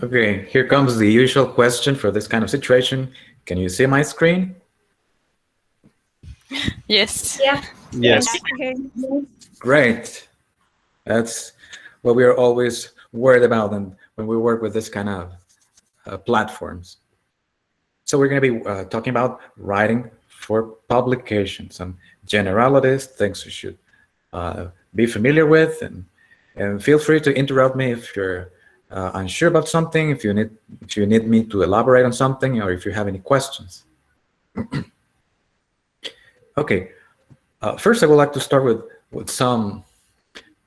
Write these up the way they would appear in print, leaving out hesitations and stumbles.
Okay, here comes the usual question for this kind of situation. Can you see my screen? Yes. Yeah. Yes. Okay. Great. That's what we are always worried about and when we work with this kind of platforms. So we're going to be talking about writing for publication, some generalities, things you should be familiar with, and feel free to interrupt me if you're unsure about something, if you need me to elaborate on something, or if you have any questions. Okay, first I would like to start with some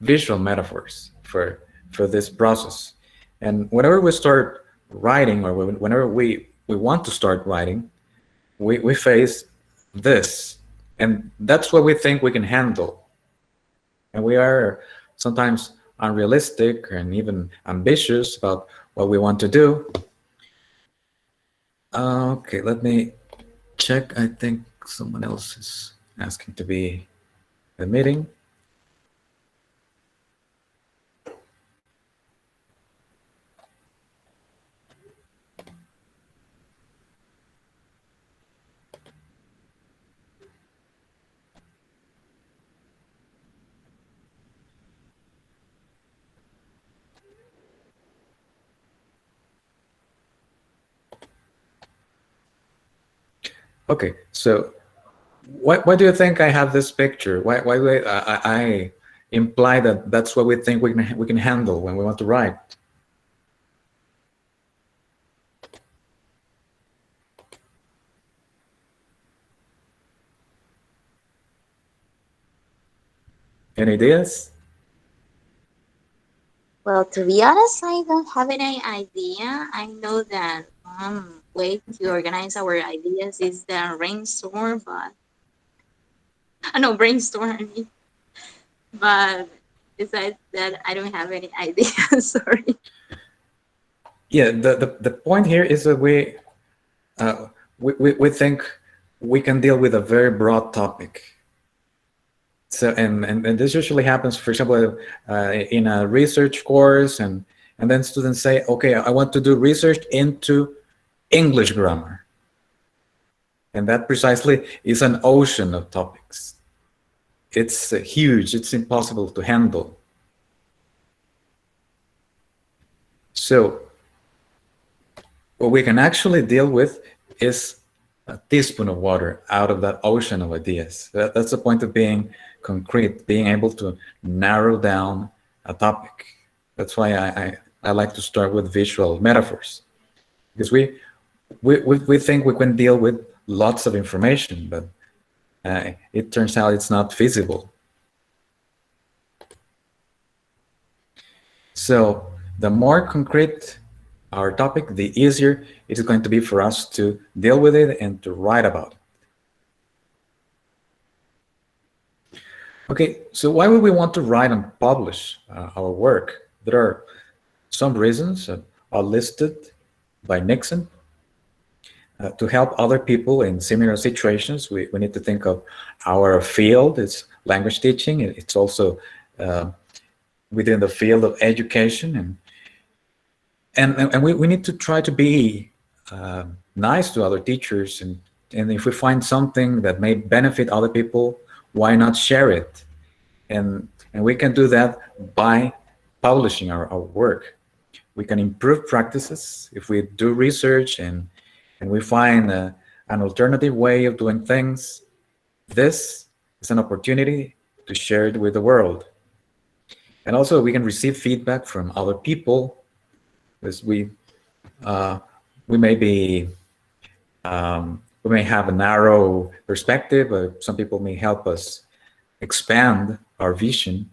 visual metaphors for this process. And whenever we start writing, or whenever we want to start writing, we face this, and that's what we think we can handle. And we are sometimes unrealistic and even ambitious about what we want to do. Okay, let me check. I think someone else is asking to be the meeting. Okay, so why do you think I have this picture? Why do I imply that that's what we think we can handle when we want to write? Any ideas? Well, to be honest, I don't have any idea. I know that one way to organize our ideas is the brainstorm, but I know brainstorm, I mean, but besides that, I don't have any idea. Sorry. Yeah, the point here is that we think we can deal with a very broad topic. So and this usually happens, for example, in a research course, and then students say, okay, I want to do research into English grammar, and that precisely is an ocean of topics. It's huge. It's impossible to handle. So what we can actually deal with is a teaspoon of water out of that ocean of ideas. That's the point of being concrete, being able to narrow down a topic. That's why I like to start with visual metaphors, because we think we can deal with lots of information, but it turns out it's not feasible. So the more concrete our topic, the easier it is going to be for us to deal with it and to write about it. Okay, so why would we want to write and publish our work? There are some reasons are listed by Nixon. To help other people in similar situations, we need to think of our field. It's language teaching. It's also within the field of education, and we need to try to be nice to other teachers, and if we find something that may benefit other people, why not share it? And we can do that by publishing our work. We can improve practices if we do research and we find an alternative way of doing things. This is an opportunity to share it with the world. And also we can receive feedback from other people, because we may be we may have a narrow perspective, but some people may help us expand our vision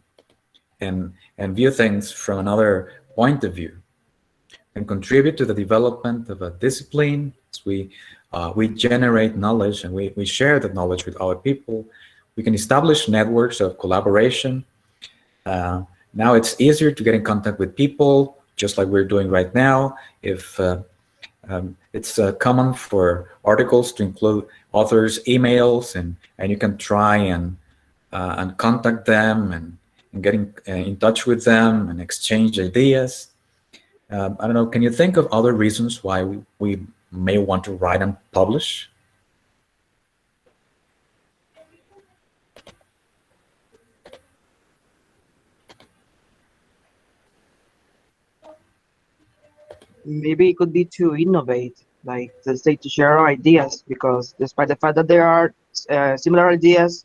and view things from another point of view, and contribute to the development of a discipline. As we generate knowledge and we share that knowledge with other people, we can establish networks of collaboration. Now it's easier to get in contact with people, just like we're doing right now. If it's common for articles to include authors' emails, and you can try and contact them and get in touch with them and exchange ideas. I don't know, can you think of other reasons why we may want to write and publish? Maybe it could be to innovate, like let's say to share our ideas, because despite the fact that there are similar ideas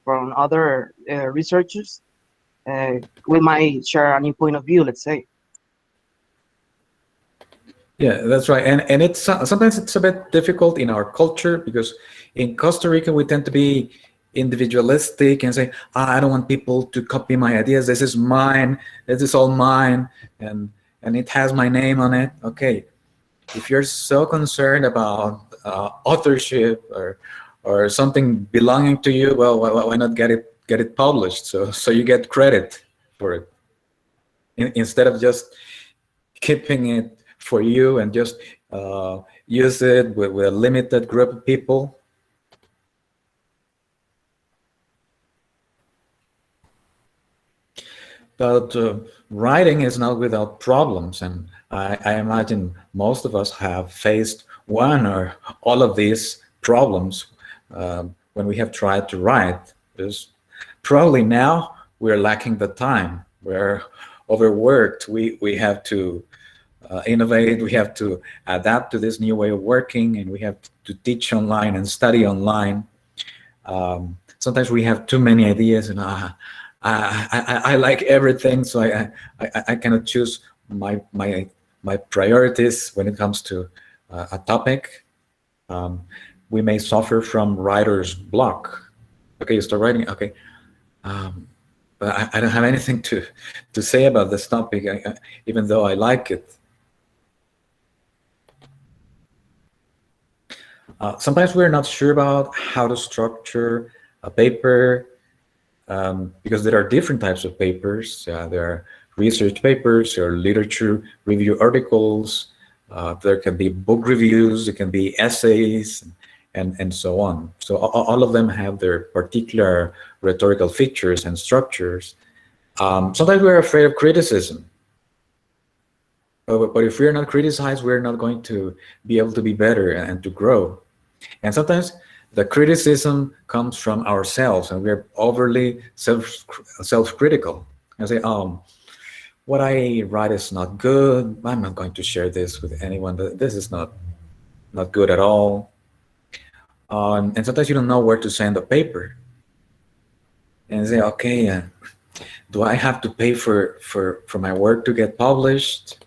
from other researchers, uh, we might share a new point of view, let's say. Yeah, that's right. And it's sometimes it's a bit difficult in our culture because in Costa Rica we tend to be individualistic and say, I don't want people to copy my ideas. This is mine. This is all mine, and it has my name on it. Okay, if you're so concerned about authorship or something belonging to you, well, why not get it published so you get credit for it instead of just keeping it for you and just use it with a limited group of people. But writing is not without problems, and I imagine most of us have faced one or all of these problems when we have tried to write. Because probably now we're lacking the time. We're overworked. We have to innovate. We have to adapt to this new way of working, and we have to teach online and study online. Sometimes we have too many ideas, and I like everything, so I cannot choose my priorities when it comes to a topic. Um, we may suffer from writer's block. Okay, you start writing. Okay, um, but I don't have anything to say about this topic, even though I like it. Sometimes we're not sure about how to structure a paper because there are different types of papers. There are research papers, there are literature review articles, there can be book reviews, there can be essays, and so on. So all of them have their particular rhetorical features and structures. Sometimes we're afraid of criticism. But if we're not criticized, we're not going to be able to be better and to grow. And sometimes the criticism comes from ourselves, and we're overly self-critical. And say, what I write is not good. I'm not going to share this with anyone. This is not good at all. And sometimes you don't know where to send the paper. And say, okay, do I have to pay for my work to get published?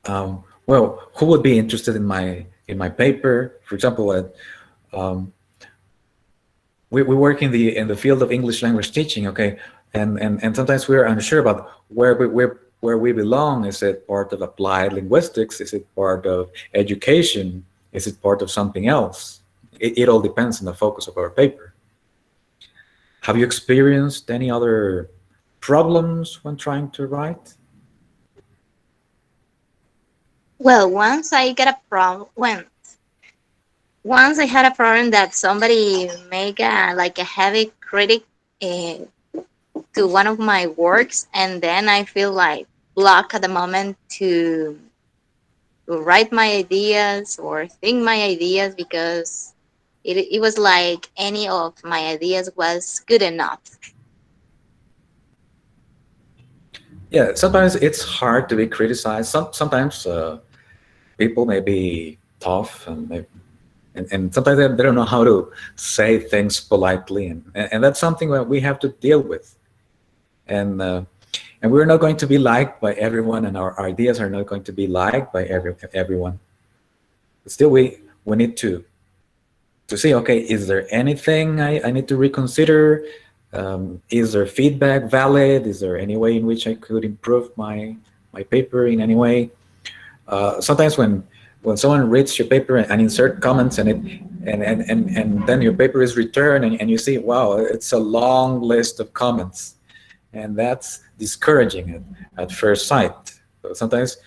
Well, who would be interested in my paper? For example, we work in the field of English language teaching, okay, and sometimes we're unsure about where we belong. Is it part of applied linguistics? Is it part of education? Is it part of something else? It all depends on the focus of our paper. Have you experienced any other problems when trying to write? Well, once I had a problem that somebody make a like a heavy critic uh, to one of my works, and then I feel like blocked at the moment to write my ideas or think my ideas because it was like any of my ideas was good enough. Yeah, sometimes it's hard to be criticized. Sometimes people may be tough and sometimes they don't know how to say things politely, and that's something that we have to deal with. And and we're not going to be liked by everyone, and our ideas are not going to be liked by everyone. But still, we need to see, okay, is there anything I need to reconsider? Is there feedback valid? Is there any way in which I could improve my paper in any way? Sometimes when someone reads your paper and insert comments and then your paper is returned and you see, wow, it's a long list of comments, and that's discouraging at first sight. So sometimes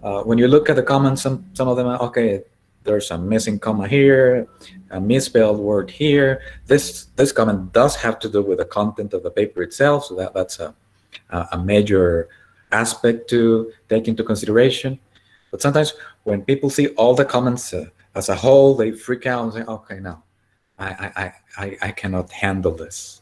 when you look at the comments, some of them are okay. There's a missing comma here, a misspelled word here. This comment does have to do with the content of the paper itself, so that's a major aspect to take into consideration. But sometimes when people see all the comments as a whole, they freak out and say, okay, no, I cannot handle this.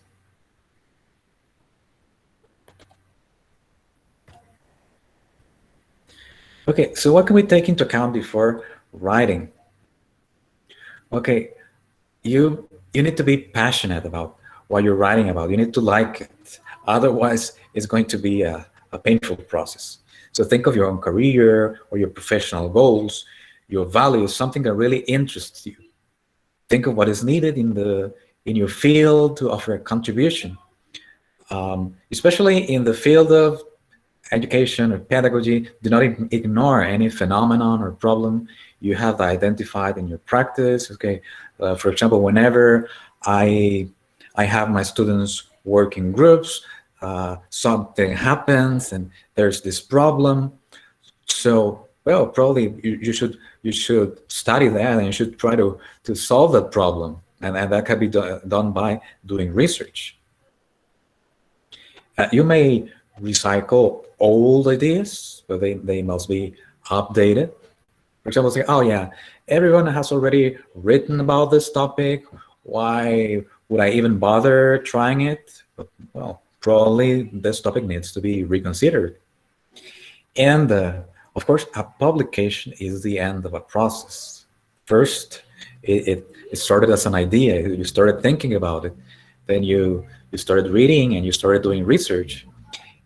Okay, so what can we take into account before writing? Okay, you need to be passionate about what you're writing about. You need to like it. Otherwise, it's going to be a painful process. So think of your own career or your professional goals, your values, something that really interests you. Think of what is needed in your field to offer a contribution. Especially in the field of education or pedagogy, do not ignore any phenomenon or problem you have identified in your practice. Okay, for example, whenever I I have my students work in groups, something happens and there's this problem. So, well, probably you should study that and you should try to solve that problem, and that can be done by doing research. You may recycle old ideas, but they must be updated. For example, say, oh yeah, everyone has already written about this topic. Why would I even bother trying it? But, well, probably this topic needs to be reconsidered. And of course, a publication is the end of a process. First, it started as an idea. You started thinking about it. Then you started reading and you started doing research.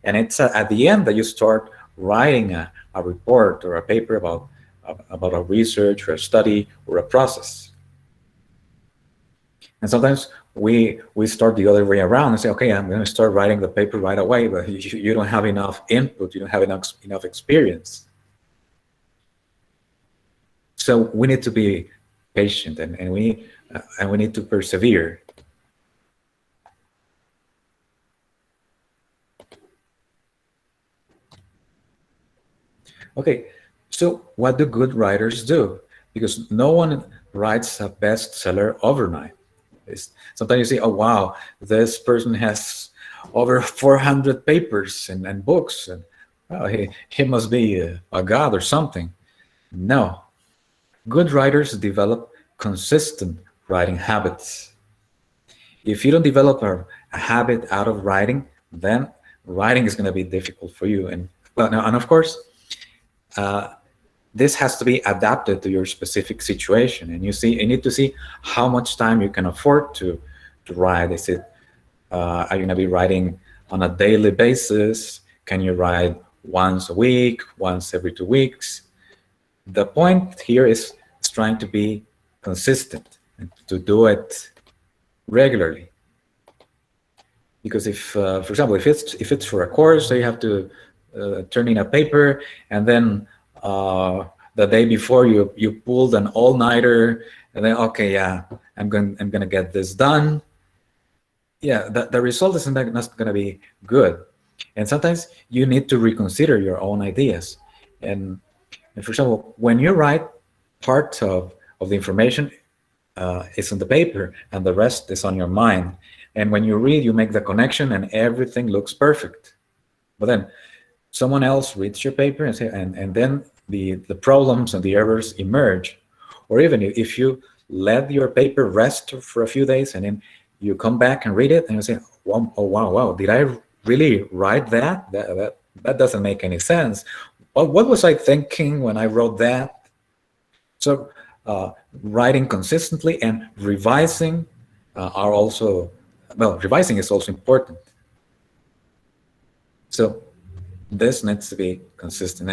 And it's at the end that you start writing a report or a paper about a research or a study or a process. And sometimes we start the other way around and say, okay, I'm going to start writing the paper right away, but you don't have enough input, you don't have enough experience. So we need to be patient, and we need to persevere. Okay, so what do good writers do? Because no one writes a bestseller overnight. Sometimes you say, oh wow, this person has over 400 papers and books, and oh, he must be a god or something. No, good writers develop consistent writing habits. If you don't develop a habit out of writing, then writing is going to be difficult for you. And well, now, and of course, uh, this has to be adapted to your specific situation, and you need to see how much time you can afford to write. Is it are you going to be writing on a daily basis? Can you write once a week, once every 2 weeks? The point here is trying to be consistent and to do it regularly. Because if, for example, if it's for a course, so you have to turn in a paper, and then the day before you pulled an all-nighter, and then okay, yeah, I'm gonna get this done. Yeah, the result is not going to be good, and sometimes you need to reconsider your own ideas. And for example, when you write, part of the information is on the paper, and the rest is on your mind. And when you read, you make the connection, and everything looks perfect. But then someone else reads your paper and then the problems and the errors emerge. Or even if you let your paper rest for a few days and then you come back and read it and you say, oh wow, did I really write that? That doesn't make any sense. What was I thinking when I wrote that? So writing consistently and revising are also, well, revising is also important. So this needs to be consistent,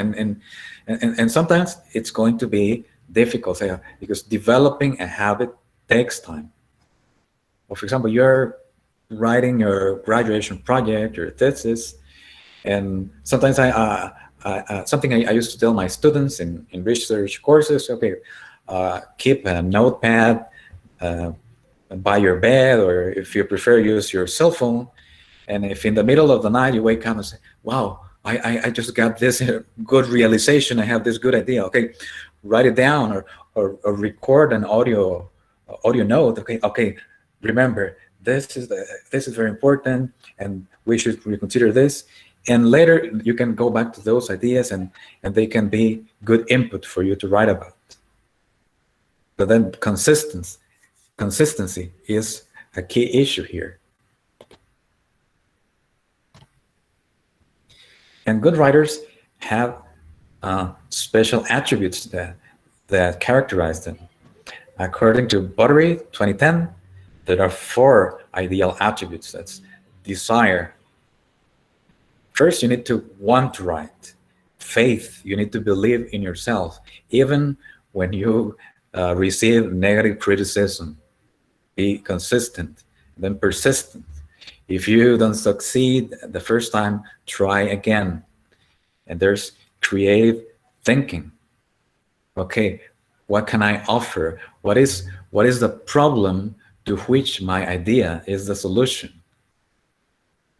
and sometimes it's going to be difficult because developing a habit takes time. Well, for example, you're writing your graduation project, your thesis, and sometimes something I used to tell my students in research courses, okay, keep a notepad uh, by your bed, or if you prefer, use your cell phone. And if in the middle of the night you wake up and say, wow, I just got this good realization, I have this good idea, okay, write it down, or record an audio note. Okay, remember, this is very important, and we should reconsider this. And later you can go back to those ideas, and they can be good input for you to write about. But then consistency is a key issue here. And good writers have special attributes that characterize them. According to Buttery 2010, there are 4 ideal attributes. That's desire. First, you need to want to write. Faith, you need to believe in yourself, even when you receive negative criticism. Be consistent, then persistent. If you don't succeed the first time, try again. And there's creative thinking. Okay, what can I offer? What is the problem to which my idea is the solution?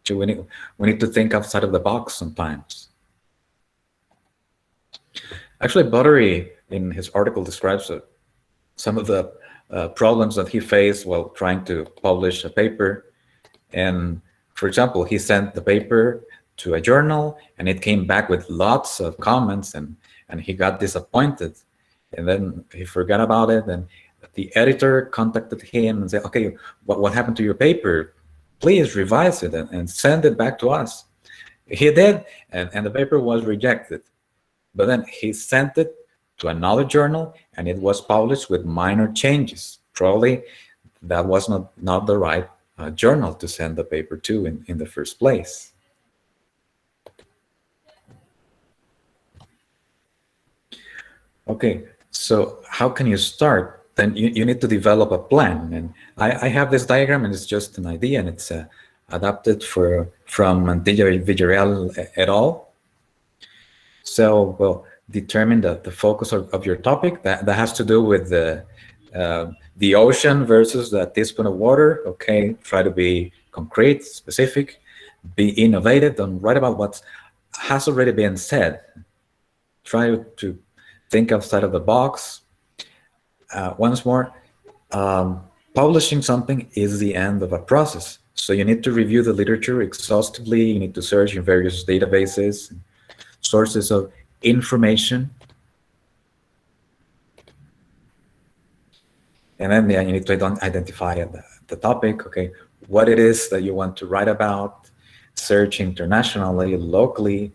So we need to think outside of the box sometimes. Actually, Buttery in his article describes some of the problems that he faced while trying to publish a paper. And for example, he sent the paper to a journal, and it came back with lots of comments, and he got disappointed. And then he forgot about it, and the editor contacted him and said, okay, what happened to your paper? Please revise it and send it back to us. He did, and the paper was rejected. But then he sent it to another journal, and it was published with minor changes. Probably that was not the right journal to send the paper to in the first place. Okay, so how can you start? Then you need to develop a plan. And I have this diagram, and it's just an idea, and it's adapted from Mantilla Villarreal et al. So, well, determine the focus of your topic. That has to do with the ocean versus the teaspoon of water. Okay, try to be concrete, specific, be innovative. Don't write about what has already been said. Try to think outside of the box. Once more, publishing something is the end of a process. So you need to review the literature exhaustively. You need to search in various databases, sources of information. And then you need to identify the topic, okay, what it is that you want to write about, search internationally, locally,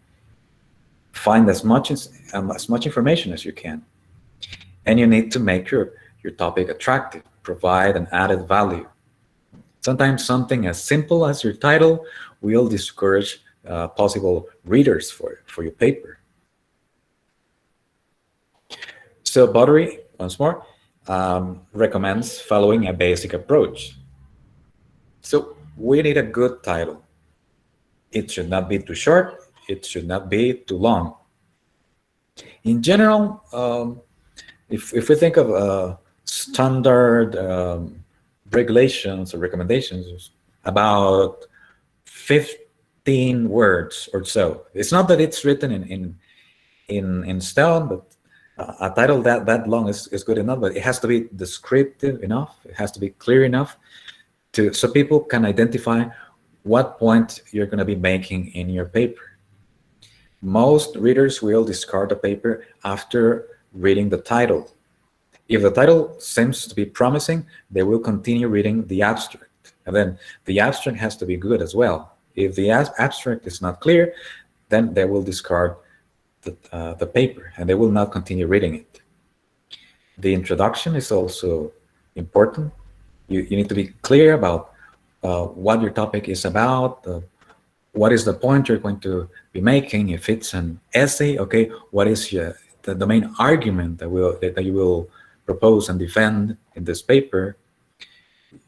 find as much information as you can. And you need to make your topic attractive, provide an added value. Sometimes something as simple as your title will discourage possible readers for your paper. So Buttery, once more, recommends following a basic approach. So we need a good title. It should not be too short. It should not be too long. In general, if we think of standard regulations or recommendations, about 15 words or so. It's not that it's written in stone, but a title that long is good enough, but it has to be descriptive enough. It has to be clear enough so people can identify what point you're going to be making in your paper. Most readers will discard the paper after reading the title. If the title seems to be promising, they will continue reading the abstract. And then the abstract has to be good as well. If the abstract is not clear, then they will discard the paper, and they will not continue reading it. The introduction is also important. You need to be clear about what your topic is about, what is the point you're going to be making. If it's an essay, okay, what is the main argument that you will propose and defend in this paper.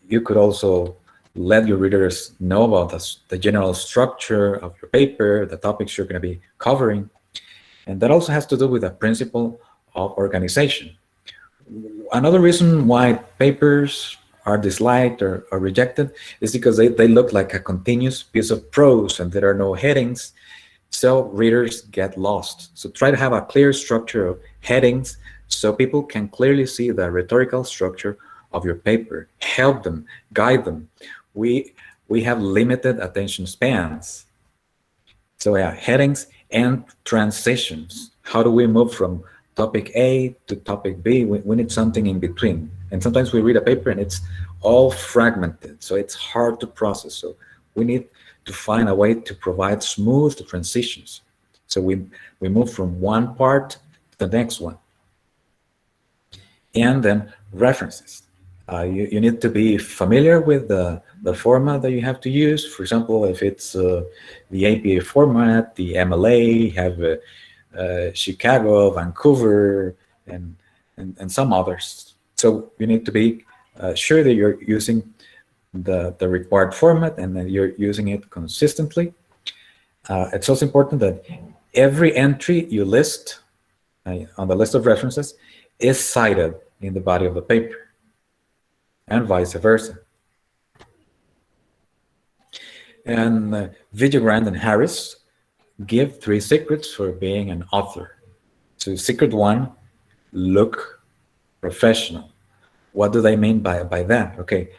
You could also let your readers know about the general structure of your paper, the topics you're going to be covering. And that also has to do with the principle of organization. Another reason why papers are disliked or rejected is because they look like a continuous piece of prose and there are no headings, so readers get lost. So try to have a clear structure of headings so people can clearly see the rhetorical structure of your paper. Help them, guide them. We have limited attention spans. So yeah, headings and transitions. How do we move from topic A to topic B? We need something in between. And sometimes we read a paper and it's all fragmented, so it's hard to process. So we need to find a way to provide smooth transitions. So we move from one part to the next one. And then references. You need to be familiar with the format that you have to use. For example, if it's the APA format, the MLA, have Chicago, Vancouver, and, and some others. So you need to be sure that you're using the required format and that you're using it consistently. It's also important that every entry you list on the list of references is cited in the body of the paper, and vice versa. And Villagrand and Harris give 3 secrets for being an author. So secret 1, look professional. What do they mean by that? Okay,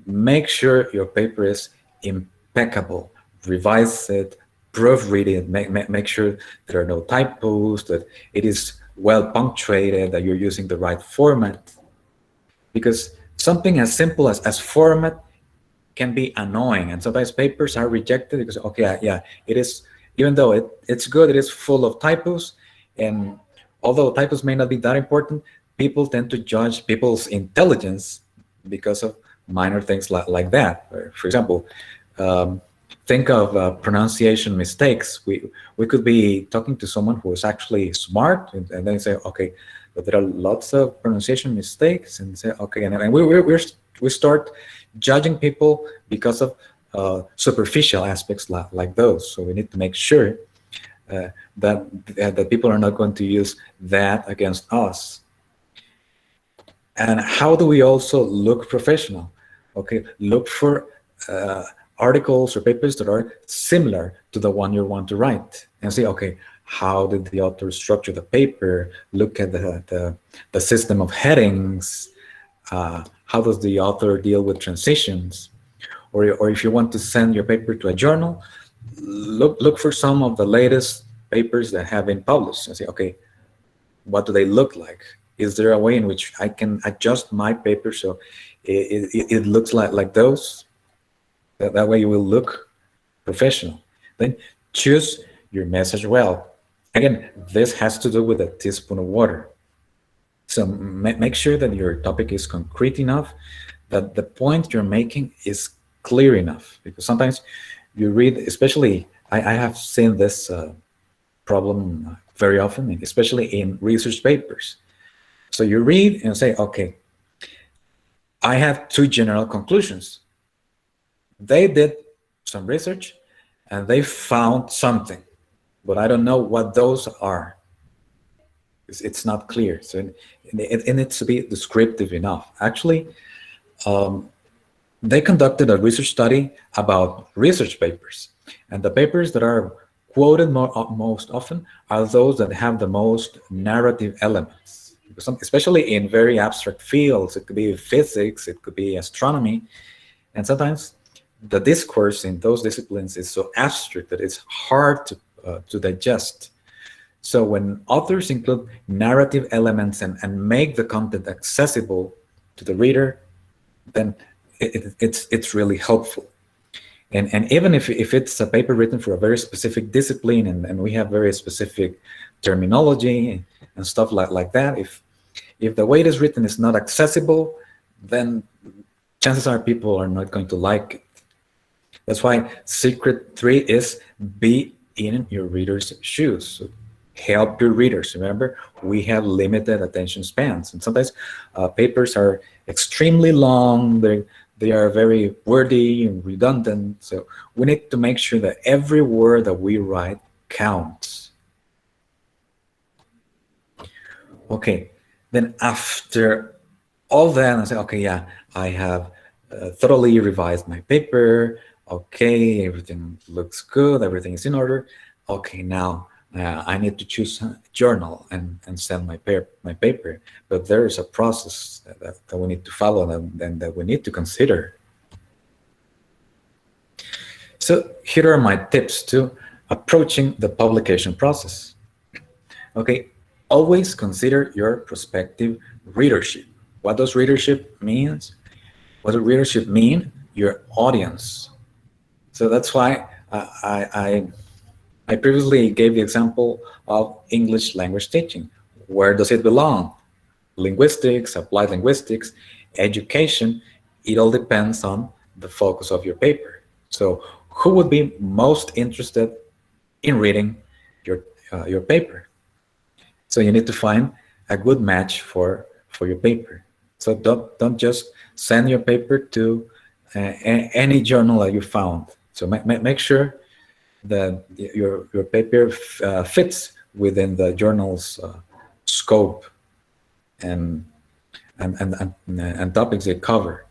make sure your paper is impeccable. Revise it, proofread it, make sure there are no typos, that it is well punctuated, that you're using the right format. Because something as simple as format can be annoying, and sometimes papers are rejected because, okay, yeah, it is, even though it's good, it is full of typos, and although typos may not be that important, people tend to judge people's intelligence because of minor things like that. For example, um, think of pronunciation mistakes. We could be talking to someone who is actually smart, and then say, okay, but there are lots of pronunciation mistakes, and say, okay, and we start judging people because of superficial aspects like those. So we need to make sure uh, that people are not going to use that against us. And how do we also look professional? Okay, look for uh, articles or papers that are similar to the one you want to write, and say, okay, how did the author structure the paper? Look at the system of headings. How does the author deal with transitions? Or if you want to send your paper to a journal, look for some of the latest papers that have been published and say, okay, what do they look like? Is there a way in which I can adjust my paper so it looks like those? That way you will look professional. Then choose your message well. Again, this has to do with a teaspoon of water. So make sure that your topic is concrete enough, that the point you're making is clear enough. Because sometimes you read, especially, I have seen this problem very often, especially in research papers. So you read and say, okay, I have 2 general conclusions. They did some research and they found something, but I don't know what those are. It's not clear. So it needs to be descriptive enough. Actually, they conducted a research study about research papers, and the papers that are quoted most often are those that have the most narrative elements. Especially in very abstract fields, it could be physics, it could be astronomy, and sometimes the discourse in those disciplines is so abstract that it's hard to digest. So when authors include narrative elements and make the content accessible to the reader, then it's really helpful. And even if it's a paper written for a very specific discipline and we have very specific terminology and stuff like that, if the way it is written is not accessible, then chances are people are not going to like it. That's why secret 3 is be in your reader's shoes. So help your readers. Remember, we have limited attention spans, and sometimes papers are extremely long. They are very wordy and redundant. So we need to make sure that every word that we write counts. Okay, then after all that, I say, okay, yeah, I have thoroughly revised my paper. Okay, everything looks good. Everything is in order. Okay, now I need to choose a journal and send my paper. But there is a process that we need to follow and that we need to consider. So here are my tips to Approaching the publication process. Okay, always consider your prospective readership. What does readership means? What does readership mean? Your audience. So that's why I previously gave the example of English language teaching. Where does it belong? Linguistics, applied linguistics, education. It all depends on the focus of your paper. So who would be most interested in reading your paper? So you need to find a good match for your paper. So don't just send your paper to any journal that you found. So make sure that your paper fits within the journal's scope and and topics they cover.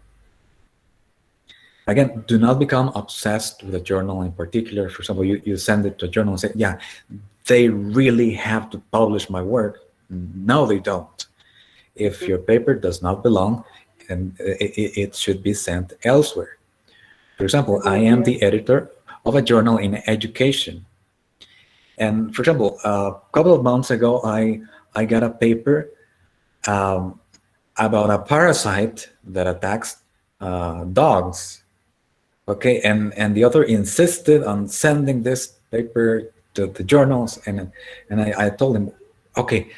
Again, do not become obsessed with a journal in particular. For example, you send it to a journal and say, yeah, they really have to publish my work. No, they don't. If your paper does not belong, and it should be sent elsewhere. For example, I am the editor of a journal in education. And for example, a couple of months ago, I got a paper um, about a parasite that attacks dogs. Okay, and the author insisted on sending this paper to the journals, and I told him, okay,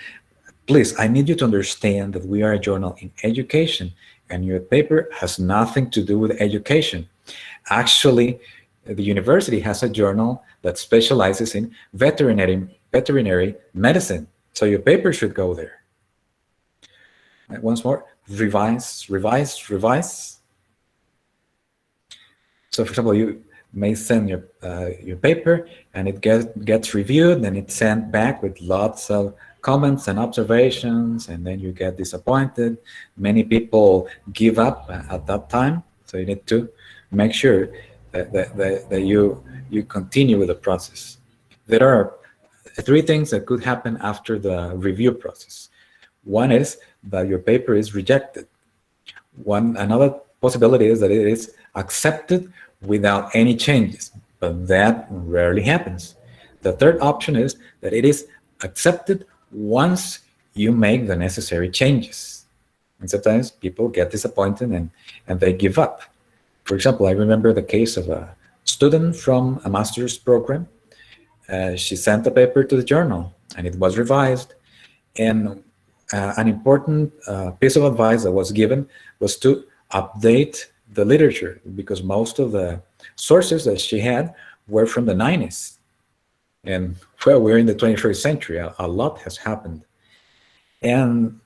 please, I need you to understand that we are a journal in education, and your paper has nothing to do with education. Actually, the university has a journal that specializes in veterinary medicine, so your paper should go there. Right, once more, revise, revise, revise. So, for example, you may send your paper, and it gets reviewed, and it's sent back with lots of comments and observations, and then you get disappointed. Many people give up at that time, so you need to make sure that you continue with the process. There are three things that could happen after the review process. One is that your paper is rejected. Another possibility is that it is accepted without any changes, but that rarely happens. The third option is that it is accepted once you make the necessary changes. And sometimes people get disappointed and they give up. For example, I remember the case of a student from a master's program. She sent a paper to the journal and it was revised. And an important piece of advice that was given was to update the literature, because most of the sources that she had were from the 90s. And well, we're in the 21st century. A lot has happened. And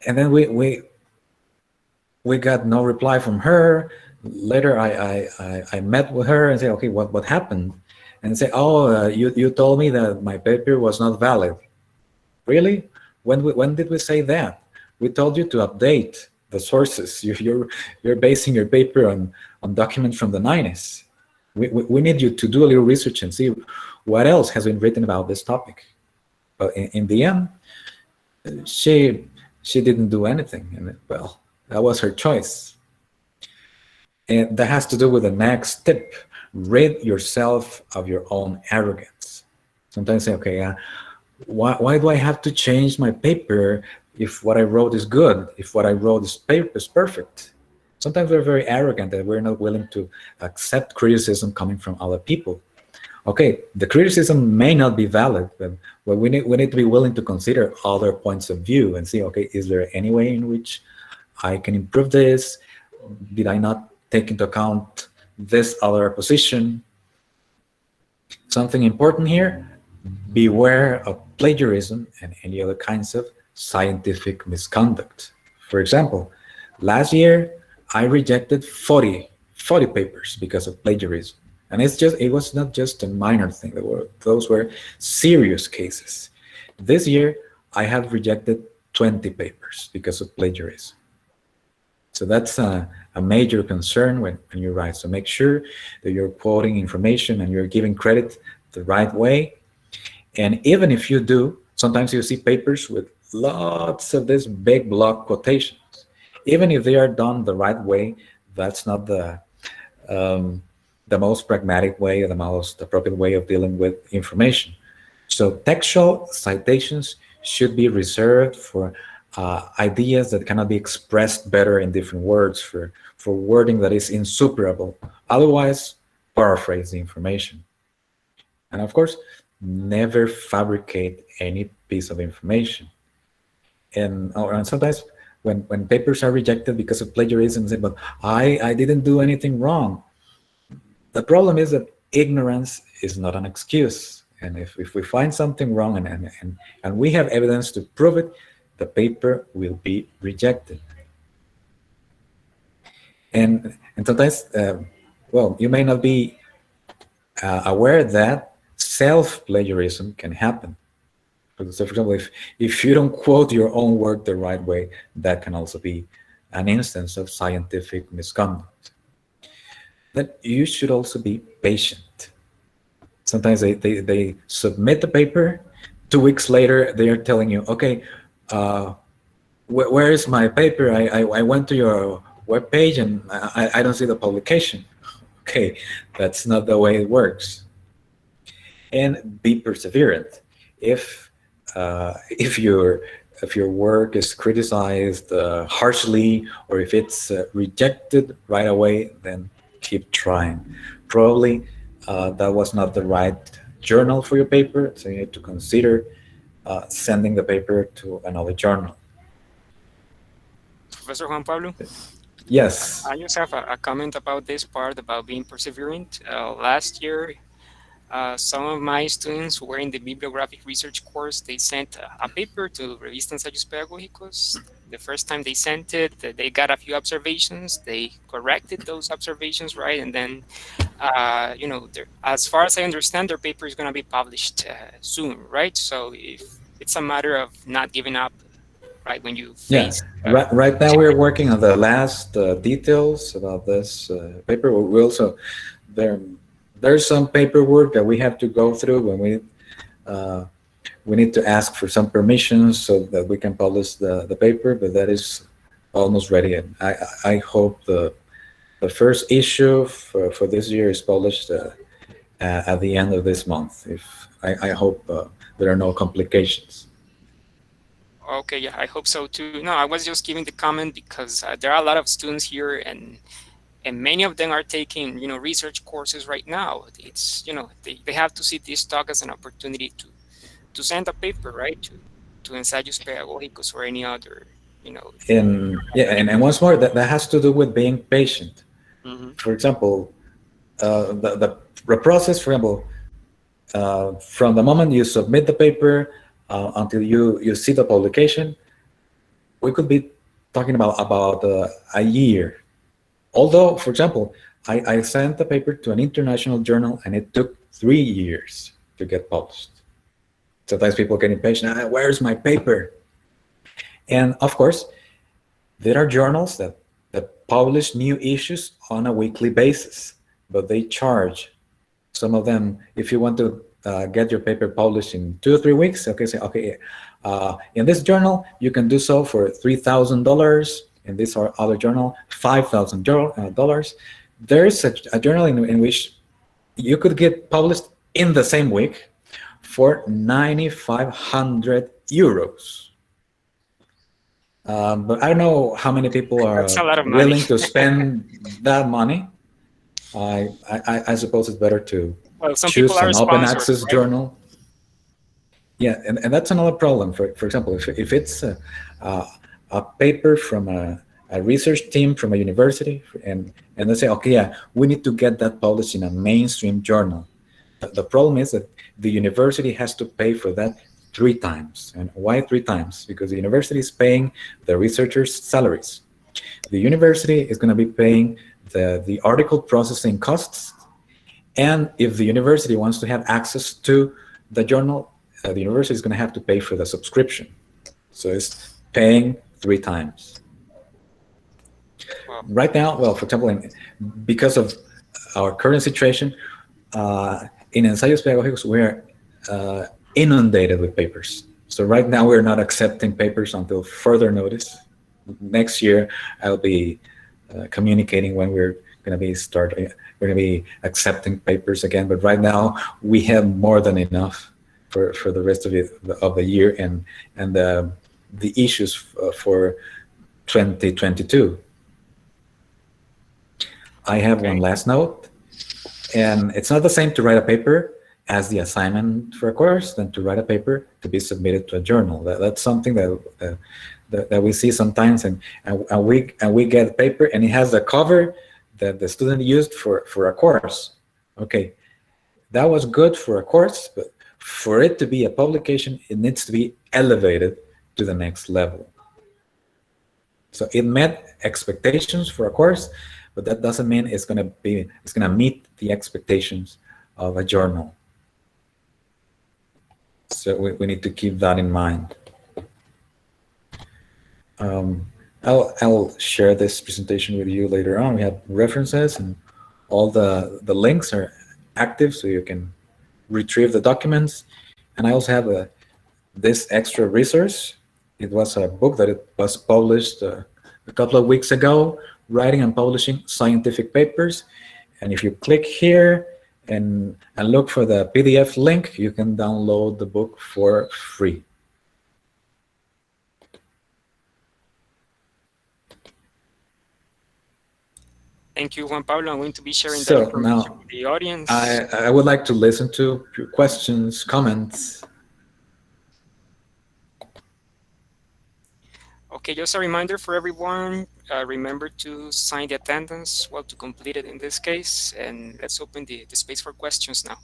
then we got no reply from her. Later, I met with her and said, okay, what happened? And say, oh, you told me that my paper was not valid. Really? When did we say that? We told you to update the sources. You're basing your paper on documents from the 90s. We need you to do a little research and see what else has been written about this topic. But in the end, she didn't do anything, and well, that was her choice. And that has to do with the next tip: rid yourself of your own arrogance. Sometimes say, okay, why do I have to change my paper if what I wrote is good, if what I wrote is perfect? Sometimes we're very arrogant and we're not willing to accept criticism coming from other people. Okay, the criticism may not be valid, but we need to be willing to consider other points of view and see, okay, is there any way in which I can improve this? Did I not take into account this other position? Something important here: beware of plagiarism and any other kinds of scientific misconduct. For example, last year I rejected 40 papers because of plagiarism. And it was not just a minor thing. Those were serious cases. This year I have rejected 20 papers because of plagiarism. So that's a major concern when you write. So make sure that you're quoting information and you're giving credit the right way. And even if you do, sometimes you see papers with lots of these big block quotations. Even if they are done the right way, that's not the most pragmatic way or the most appropriate way of dealing with information. So textual citations should be reserved for ideas that cannot be expressed better in different words, for wording that is insuperable. Otherwise, paraphrase the information. And of course, never fabricate any piece of information. And sometimes when papers are rejected because of plagiarism, say, but I didn't do anything wrong. The problem is that ignorance is not an excuse. And if we find something wrong and we have evidence to prove it, the paper will be rejected. And sometimes, well, you may not be aware that self-plagiarism can happen. So for example, if you don't quote your own work the right way, that can also be an instance of scientific misconduct. Then you should also be patient. Sometimes they submit the paper, 2 weeks later they are telling you, okay, where is my paper? I went to your webpage and I don't see the publication. Okay, that's not the way it works. And be perseverant. If your work is criticized harshly, or if it's rejected right away, then keep trying. Probably that was not the right journal for your paper, so you need to consider sending the paper to another journal. Professor Juan Pablo, Yes. I just have a comment about this part about being perseverant. Last year, some of my students who were in the bibliographic research course, they sent a paper to Revista Ensayos Pedagógicos. The first time they sent it, they got a few observations. They corrected those observations, right? And then, as far as I understand, their paper is going to be published soon, right? So if it's a matter of not giving up, right, when you Yeah. face. Right now we're working on the last details about this paper. We also there's some paperwork that we have to go through when we need to ask for some permissions so that we can publish the paper, but that is almost ready. And I hope the first issue for this year is published at the end of this month. If I hope there are no complications. Okay, yeah, I hope so too. No, I was just giving the comment because there are a lot of students here, and many of them are taking, research courses right now. It's, they have to see this talk as an opportunity to send a paper, right, to ensayos pedagógicos or any other, And yeah, and once more, that has to do with being patient. Mhm. For example, the process, for example, from the moment you submit the paper until you see the publication, we could be talking about a year. Although, for example, I sent the paper to an international journal and it took 3 years to get published. Sometimes people get impatient. Where's my paper? And of course, there are journals that publish new issues on a weekly basis, but they charge. Some of them, if you want to get your paper published in 2 or 3 weeks, okay, say, okay, in this journal, you can do so for $3,000. In this or other journal, $5,000. There is a journal in which you could get published in the same week for 9,500 euros. But I don't know how many people are That's a lot of money. willing to spend that money. I suppose it's better to Well, some choose people are an open sponsors, access right? journal. Yeah, and that's another problem. For example, if it's a paper from a research team from a university, and they say, okay, yeah, we need to get that published in a mainstream journal. The problem is that the university has to pay for that 3 times. And why 3 times? Because the university is paying the researchers' salaries. The university is going to be paying the article processing costs. And if the university wants to have access to the journal, the university is going to have to pay for the subscription. So it's paying 3 times. Wow. Right now, well, for example, because of our current situation, in ensayos pedagógicos, we're inundated with papers. So right now, we're not accepting papers until further notice. Next year, I'll be communicating when we're going to be starting. We're going to be accepting papers again. But right now, we have more than enough for the rest of the year and the issues for 2022. I have one Okay. last note, and it's not the same to write a paper as the assignment for a course than to write a paper to be submitted to a journal. That's something that we see sometimes, and we get a paper and it has the cover that the student used for a course. Okay, that was good for a course, but for it to be a publication, it needs to be elevated to the next level. So it met expectations for a course, but that doesn't mean it's gonna meet the expectations of a journal. So we need to keep that in mind. I'll share this presentation with you later on. We have references and all the links are active, so you can retrieve the documents. And I also have this extra resource. It was a book that it was published a couple of weeks ago, Writing and Publishing Scientific Papers. And if you click here and look for the PDF link, you can download the book for free. Thank you, Juan Pablo. I'm going to be sharing that So information now with the audience. I would like to listen to your questions, comments. Okay, just a reminder for everyone, remember to sign the attendance, well, to complete it in this case, and let's open the space for questions now.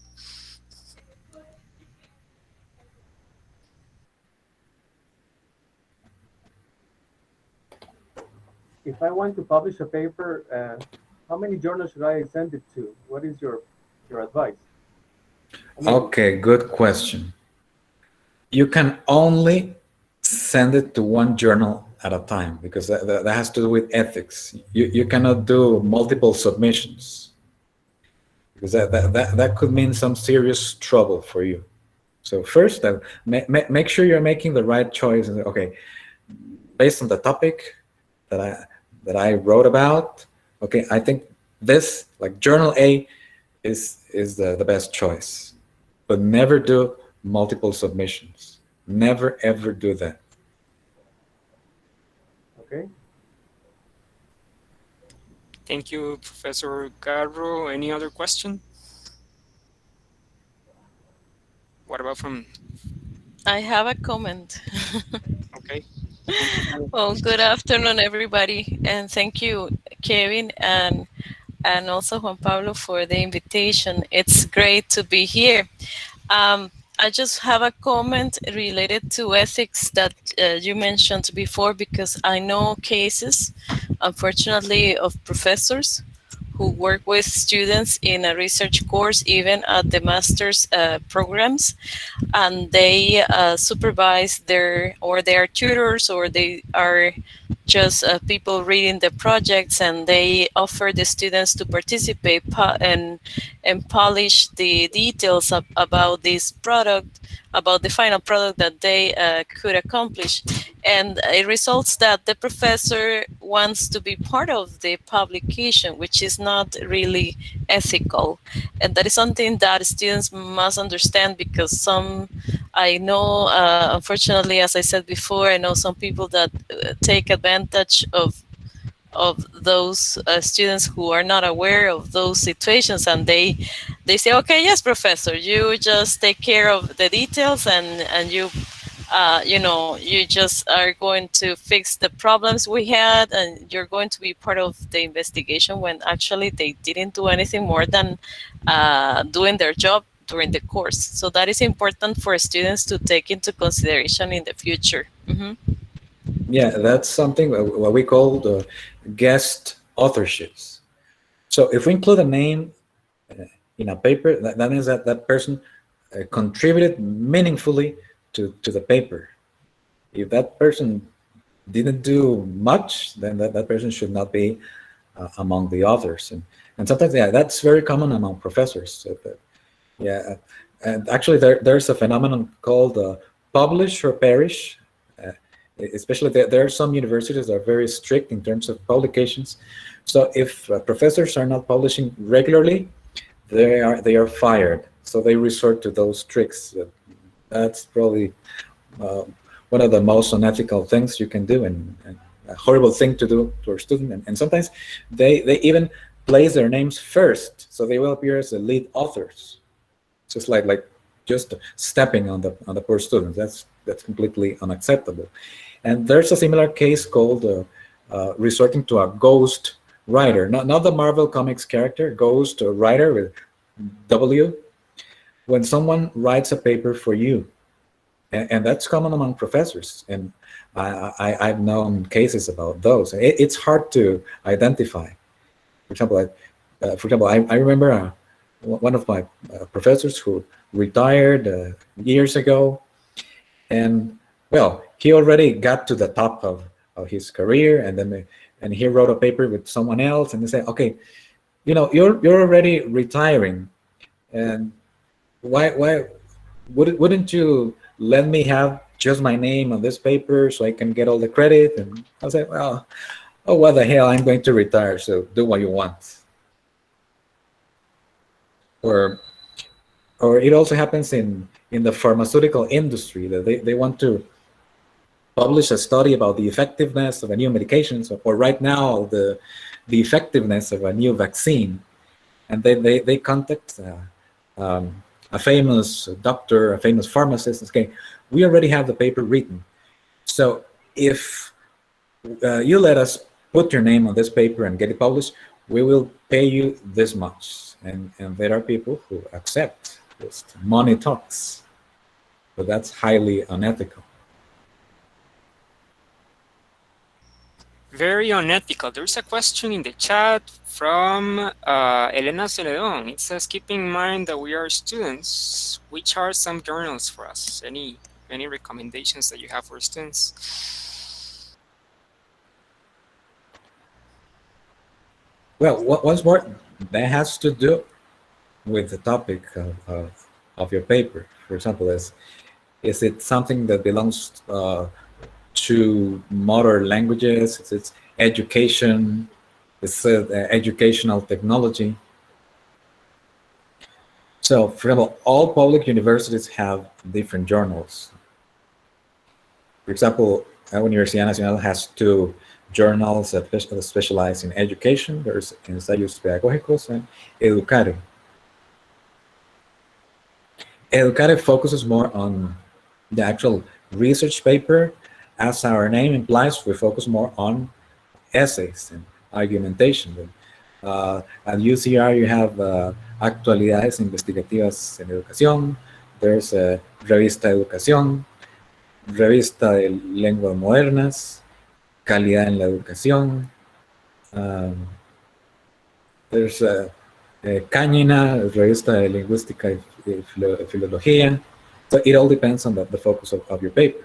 If I want to publish a paper, how many journals should I send it to? What is your advice? Okay, good question. You can only send it to one journal at a time because that has to do with ethics. You cannot do multiple submissions because that could mean some serious trouble for you. So first, make sure you're making the right choice. Okay, based on the topic that I wrote about, okay, I think this, like journal A, is the best choice. But never do multiple submissions. Never ever do that. Okay. Thank you, Professor Garro. Any other question? What about from, I have a comment. okay. Well, good afternoon, everybody, and thank you, Kevin, and also Juan Pablo for the invitation. It's great to be here. I just have a comment related to ethics that you mentioned before, because I know cases, unfortunately, of professors who work with students in a research course, even at the master's programs, and they supervise they are tutors, or they are just people reading the projects, and they offer the students to participate and polish the details about this product, about the final product that they could accomplish. And it results that the professor wants to be part of the publication, which is not really ethical. And that is something that students must understand, because I know, unfortunately, as I said before, I know some people that take advantage of those students who are not aware of those situations, and they say, okay, yes, professor, you just take care of the details, and you just are going to fix the problems we had, and you're going to be part of the investigation, when actually they didn't do anything more than doing their job during the course. So that is important for students to take into consideration in the future. Yeah, that's something what we call the guest authorships. So if we include a name in a paper, that means that that person contributed meaningfully to the paper. If that person didn't do much, then that person should not be among the authors. And sometimes, yeah, that's very common among professors. So yeah, and actually there's a phenomenon called publish or perish. Especially there are some universities that are very strict in terms of publications, So if professors are not publishing regularly, they are fired. So they resort to those tricks. That's probably uh, one of the most unethical things you can do, and a horrible thing to do to a student. And sometimes they even place their names first, so they will appear as the lead authors. So it's like just stepping on the poor students. That's completely unacceptable. And there's a similar case called resorting to a ghost writer, not the Marvel Comics character, ghost writer with W. When someone writes a paper for you, and that's common among professors, and I've known cases about those. It's hard to identify. For example, I remember one of my professors who retired years ago, and well, he already got to the top of his career, and he wrote a paper with someone else, and they said, okay, you're already retiring, and why wouldn't you let me have just my name on this paper so I can get all the credit? And I was like, well, oh, what the hell, I'm going to retire, so do what you want. Or or it also happens in the pharmaceutical industry, that they want to publish a study about the effectiveness of a new medication, so, or right now the effectiveness of a new vaccine, and they contact a famous doctor, a famous pharmacist, and say, okay, we already have the paper written, so if you let us put your name on this paper and get it published, we will pay you this much. And there are people who accept. Just money talks, but that's highly unethical. Very unethical. There's a question in the chat from Elena Celedon. It says, keeping in mind that we are students, which are some journals for us? Any recommendations that you have for students? Well, once more, that has to do with the topic of your paper. For example, is it something that belongs to modern languages? Is it education? Is it educational technology? So, for example, all public universities have different journals. For example, Universidad Nacional has two journals that specialize in education. There's Ensayos Pedagógicos and Educare. Educare focuses more on the actual research paper. As our name implies, we focus more on essays and argumentation. At UCR, you have Actualidades Investigativas en Educación. There's Revista Educación, Revista de Lenguas Modernas, Calidad en la Educación. There's Cañina, Revista de Lingüística y Filología. So it all depends on the focus of your paper.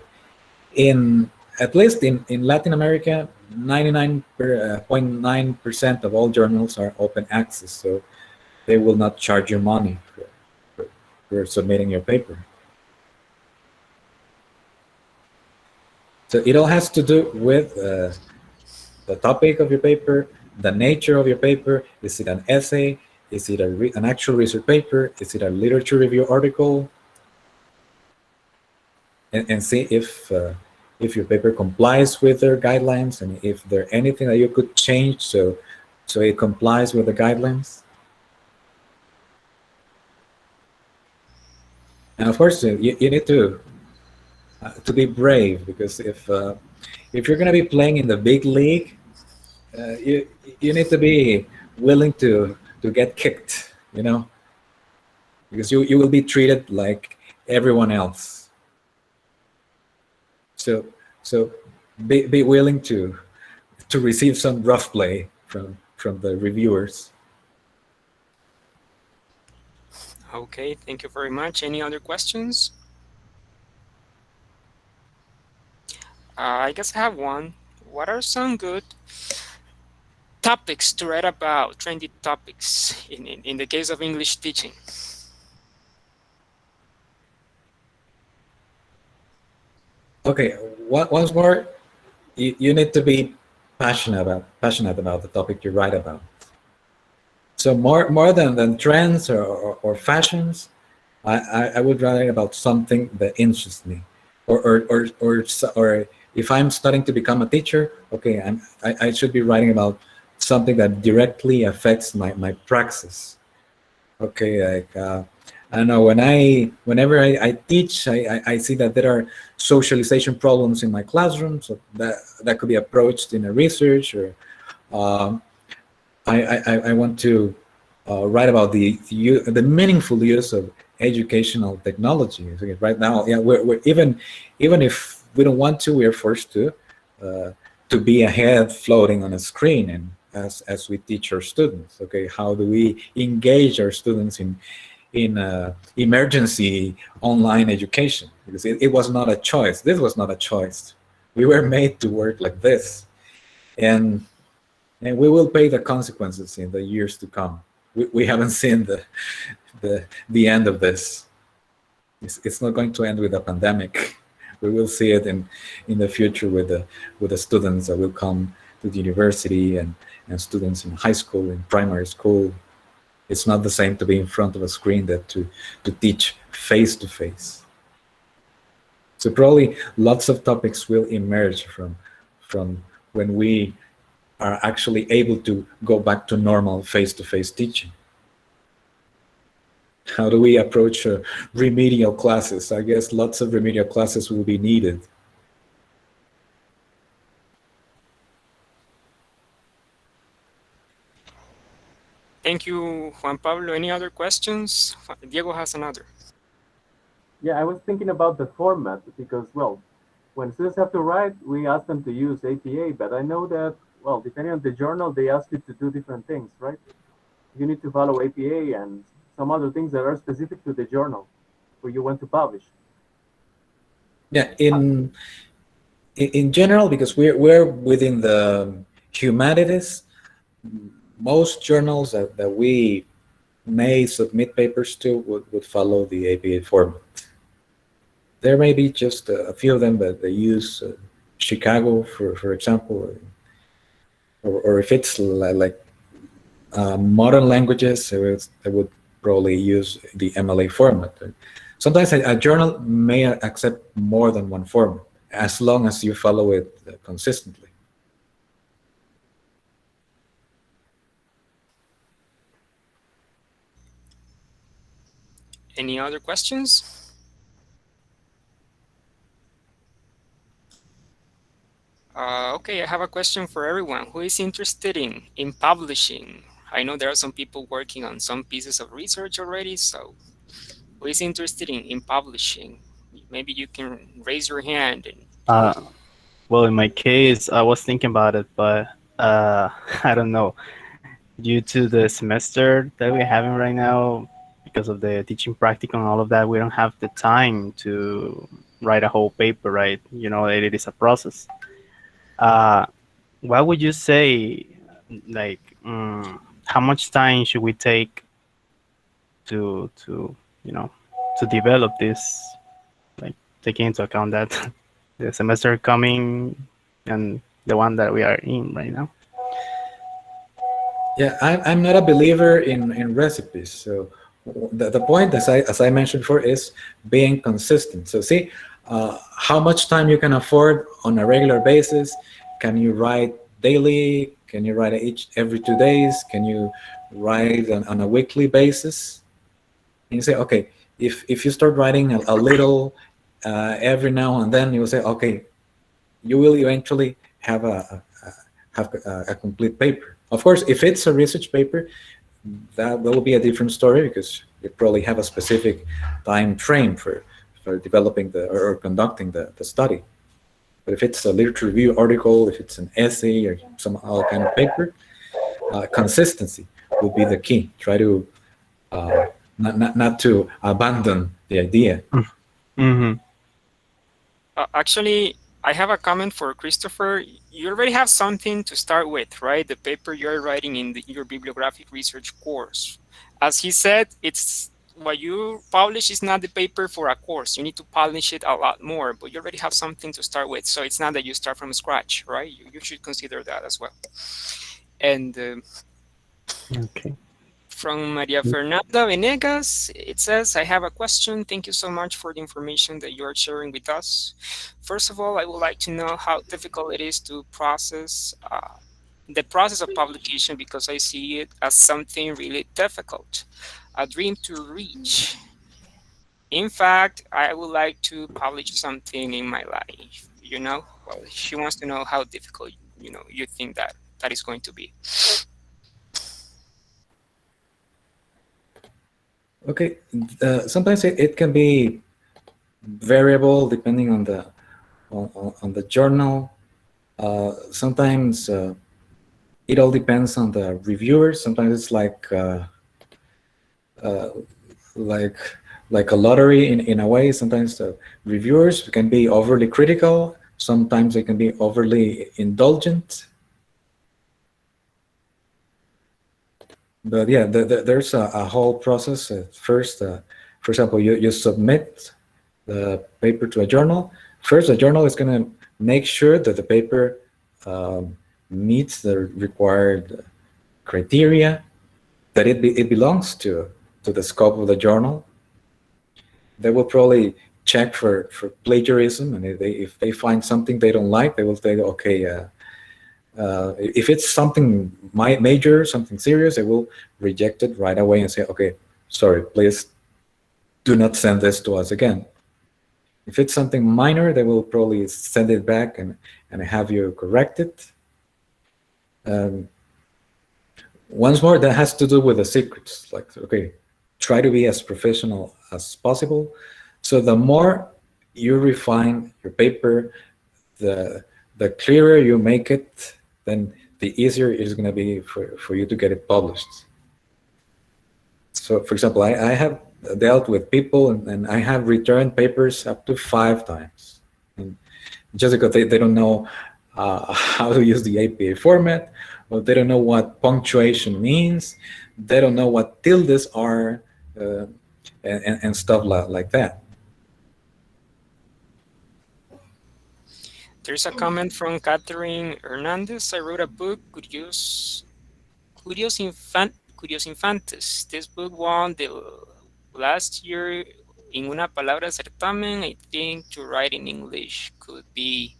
At least in Latin America, 99.9% of all journals are open access, so they will not charge you money for submitting your paper. So it all has to do with the topic of your paper, the nature of your paper. Is it an essay? Is it an actual research paper? Is it a literature review article? And see if your paper complies with their guidelines, and if there's anything that you could change so it complies with the guidelines. And of course, you need to be brave, because if you're going to be playing in the big league, you need to be willing to get kicked, because you will be treated like everyone else. So be willing to receive some rough play from the reviewers. Okay, thank you very much. Any other questions? I guess I have one. What are some good topics to write about, trendy topics in the case of English teaching? Okay, once more, you need to be passionate about the topic you write about. So more than trends or fashions, I would write about something that interests me, or if I'm studying to become a teacher, okay, I should be writing about something that directly affects my praxis. Okay, like I don't know, whenever I teach, I see that there are socialization problems in my classroom, so that could be approached in a research, or um, I want to write about the meaningful use of educational technology. Okay, right now, yeah, we're even if we don't want to, we are forced uh, to be a head floating on a screen, and as we teach our students. Okay, how do we engage our students in emergency online education? Because it was not a choice. This was not a choice. We were made to work like this, and we will pay the consequences in the years to come. We haven't seen the end of this. It's not going to end with a pandemic. We will see it in the future with the students that will come to the university, and students in high school, in primary school. It's not the same to be in front of a screen that to teach face to face. So probably lots of topics will emerge from when we are actually able to go back to normal face-to-face teaching. How do we approach remedial classes? I guess lots of remedial classes will be needed. Thank you, Juan Pablo. Any other questions? Diego has another. Yeah, I was thinking about the format because, well, when students have to write, we ask them to use APA, but I know that, well, depending on the journal, they ask you to do different things, right? You need to follow APA and some other things that are specific to the journal where you want to publish. Yeah, in general, because we're within the humanities, most journals that we may submit papers to would follow the APA format. There may be just a few of them that they use Chicago, for example, or if it's like modern languages, they would probably use the MLA format. Sometimes a journal may accept more than one format, as long as you follow it consistently. Any other questions? Okay, I have a question for everyone. Who is interested in publishing? I know there are some people working on some pieces of research already, so who is interested in publishing? Maybe you can raise your hand. And Uh, well, in my case, I was thinking about it, but I don't know. Due to the semester that we're having right now, because of the teaching practical and all of that, we don't have the time to write a whole paper, right? You know, it is a process. Uh, what would you say, like, how much time should we take to you know to develop this, like taking into account that the semester coming and the one that we are in right now? Yeah, I'm not a believer in recipes. So the point, as I mentioned before, is being consistent. So see how much time you can afford on a regular basis. Can you write daily? Can you write every 2 days? Can you write on a weekly basis? And you say, okay, if you start writing a little every now and then, you will say, okay, you will eventually have a complete paper. Of course, if it's a research paper, that will be a different story because you probably have a specific time frame for developing or conducting the study. But if it's a literature review article, if it's an essay or some other kind of paper, consistency will be the key. Try to uh, not to abandon the idea. Mm-hmm. actually, I have a comment for Christopher. You already have something to start with, right? The paper you're writing in your bibliographic research course. As he said, it's what you publish is not the paper for a course. You need to polish it a lot more, but you already have something to start with. So it's not that you start from scratch, right? You should consider that as well. And Okay. from Maria Fernanda Venegas, it says, I have a question. Thank you so much for the information that you are sharing with us. First of all, I would like to know how difficult it is to process the process of publication because I see it as something really difficult, a dream to reach. In fact, I would like to publish something in my life, you know? Well, she wants to know how difficult, you think that that is going to be. Okay, sometimes it can be variable depending on on the journal. Sometimes it all depends on the reviewers. Sometimes it's uh, like like a lottery in a way. Sometimes the reviewers can be overly critical. Sometimes they can be overly indulgent. But yeah, there's a whole process. First, for example, you submit the paper to a journal. First, the journal is going to make sure that the paper meets the required criteria, that it belongs to the scope of the journal. They will probably check for plagiarism, and if they find something they don't like, they will say, okay, if it's something major, something serious, they will reject it right away and say, okay, sorry, please do not send this to us again. If it's something minor, they will probably send it back and have you correct it. Um, Once more, that has to do with the secrets. Like, okay, try to be as professional as possible. So the more you refine your paper, the clearer you make it, then the easier it is going to be for you to get it published. So, for example, I have dealt with people and I have returned papers up to 5 times. And just because they don't know how to use the APA format, or they don't know what punctuation means, they don't know what tildes are, and stuff like that. There's a comment from Catherine Hernandez. I wrote a book, Curios Infantes. This book won the last year in una palabra certamen. I think to write in English could be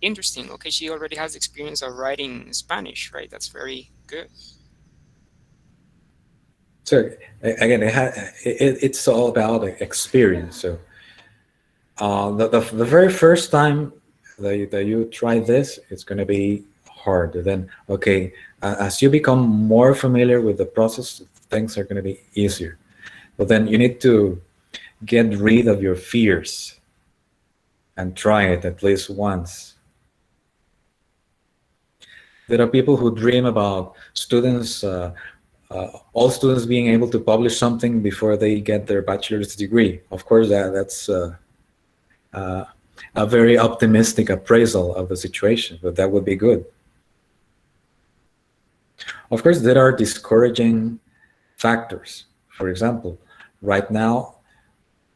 interesting. Okay, she already has experience of writing Spanish, right? That's very good. So again, it's all about experience. So the very first time that you try this, it's going to be hard. Then, okay, as you become more familiar with the process, things are going to be easier. But then you need to get rid of your fears and try it at least once. There are people who dream about students, all students being able to publish something before they get their bachelor's degree. Of course, that's uh, a very optimistic appraisal of the situation, but that would be good. Of course, there are discouraging factors. For example, right now,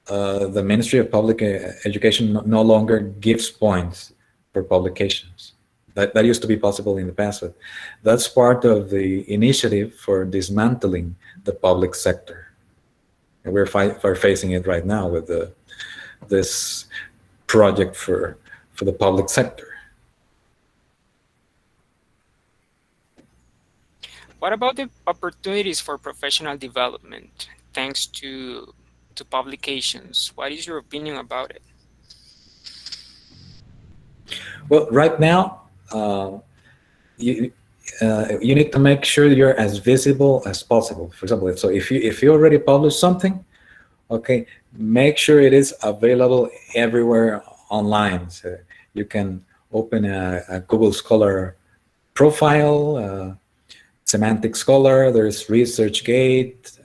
the Ministry of Public Education no longer gives points for publications. That used to be possible in the past, but that's part of the initiative for dismantling the public sector. And we're facing it right now with this project for the public sector. What about the opportunities for professional development thanks to publications? What is your opinion about it? Well, right now, you you need to make sure you're as visible as possible. For example, so if you already published something, okay, make sure it is available everywhere online. So you can open a Google Scholar profile, Semantic Scholar. There's ResearchGate,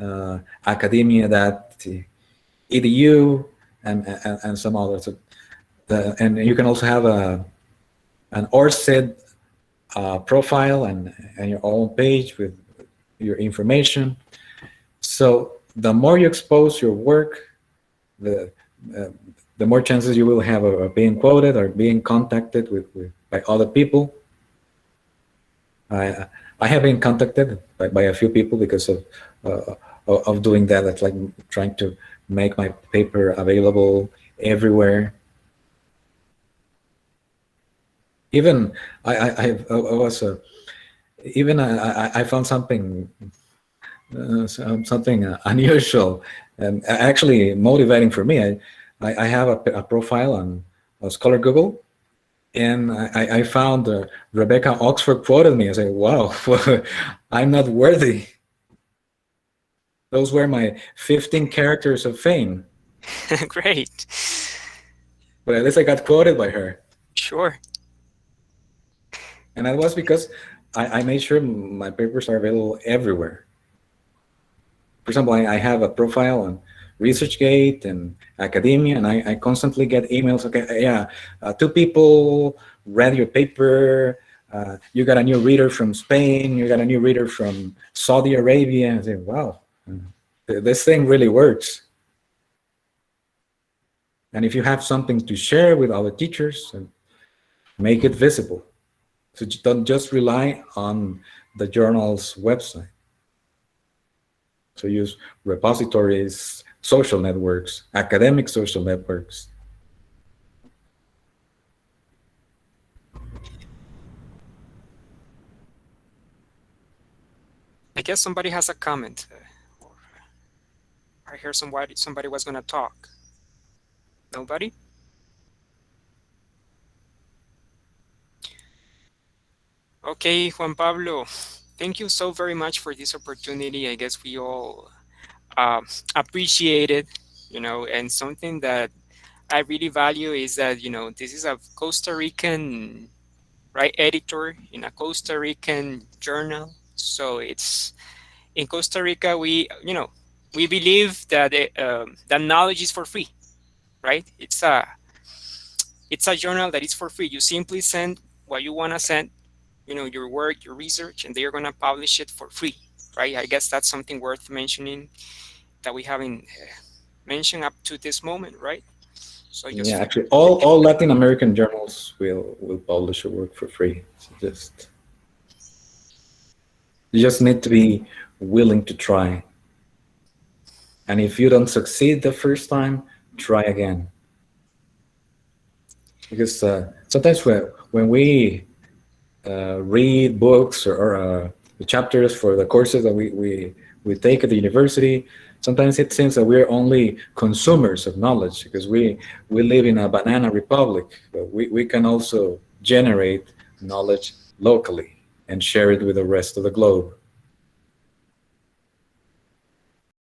Academia.edu, and some others. And you can also have an ORCID profile and your own page with your information. So the more you expose your work, the uh, the more chances you will have of being quoted or being contacted by other people. I I have been contacted by a few people because of doing that. That's like trying to make my paper available everywhere. Even I was even I found something unusual and actually motivating for me. I have a profile on Scholar Google, and I found Rebecca Oxford quoted me. I said, "Wow, I'm not worthy." Those were my 15 characters of fame, Great. but at least I got quoted by her, Sure. and that was because I made sure my papers are available everywhere. For example, I have a profile on ResearchGate and academia, and I constantly get emails. Okay, yeah, two people read your paper. You got a new reader from Spain. You got a new reader from Saudi Arabia. I say, wow, this thing really works. And if you have something to share with other teachers, make it visible. So don't just rely on the journal's website. So use repositories, social networks, academic social networks. I guess somebody has a comment. Or I hear somebody was going to talk. Nobody? Okay, Juan Pablo, thank you so very much for this opportunity. I guess we all uh, appreciate it, and something that I really value is that, this is a Costa Rican, right, editor in a Costa Rican journal. So it's in Costa Rica, we believe that that knowledge is for free, right? It's a journal that is for free. You simply send what you want to send, your work, your research, and they are going to publish it for free, right? I guess that's something worth mentioning that we haven't mentioned up to this moment, right? So I just Yeah, feel actually, thank you. all Latin American journals will publish your work for free. So you just need to be willing to try. And if you don't succeed the first time, try again. Because sometimes when we read books or the chapters for the courses that we take at the university, sometimes it seems that we're only consumers of knowledge because we live in a banana republic, but we can also generate knowledge locally and share it with the rest of the globe.